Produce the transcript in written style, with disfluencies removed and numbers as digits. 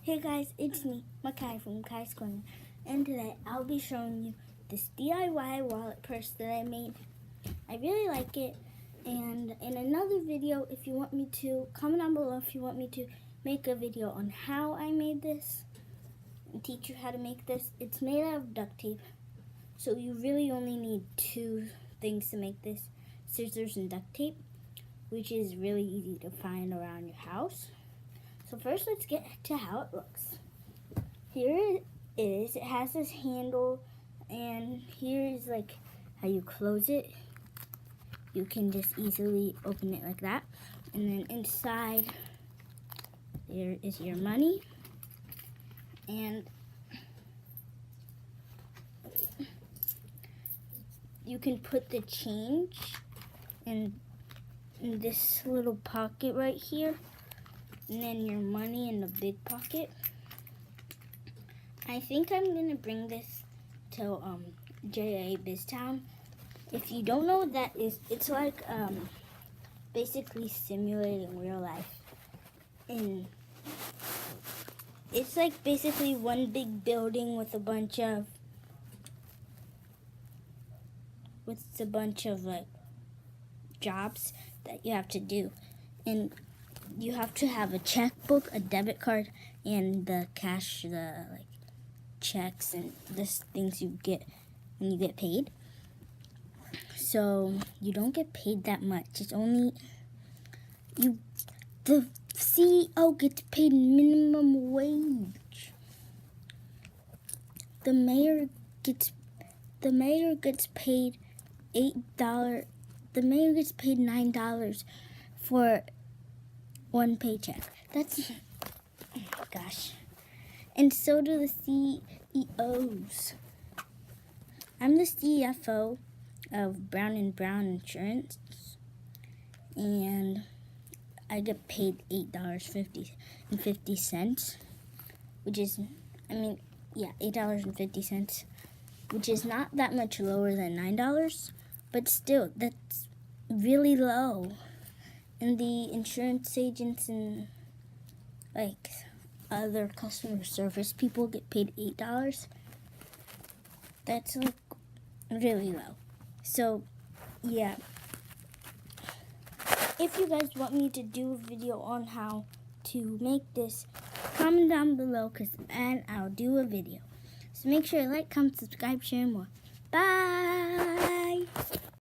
Hey guys, it's me, Makai from Makai's Corner, and today I'll be showing you this DIY wallet purse that I made. I really like it, and in another video, if you want me to, comment down below if you want me to make a video on how I made this and teach you how to make this. It's made out of duct tape, so you really only need two things to make this: scissors and duct tape, which is really easy to find around your house. So first, let's get to how it looks. Here it is. It has this handle, and here is like how you close it. You can just easily open it like that. And then inside, there is your money. And you can put the change in this little pocket right here. And then your money in the big pocket. I think I'm gonna bring this to JA BizTown. If you don't know what that is, it's like basically simulating real life. And it's like basically one big building with a bunch of like jobs that you have to do. And you have to have a checkbook, a debit card, and the cash, the like checks and the things you get when you get paid. So you don't get paid that much. It's only the CEO gets paid minimum wage. The mayor gets paid $8. The mayor gets paid $9 for one paycheck. That's, oh my gosh. And so do the CEOs. I'm the CFO of Brown & Brown Insurance, and I get paid $8.50, which is, $8.50, which is not that much lower than $9, but still, that's really low. And the insurance agents and like other customer service people get paid $8. That's like really low. So yeah, if you guys want me to do a video on how to make this, comment down below and I'll do a video. So make sure to like, comment, subscribe, share more. Bye.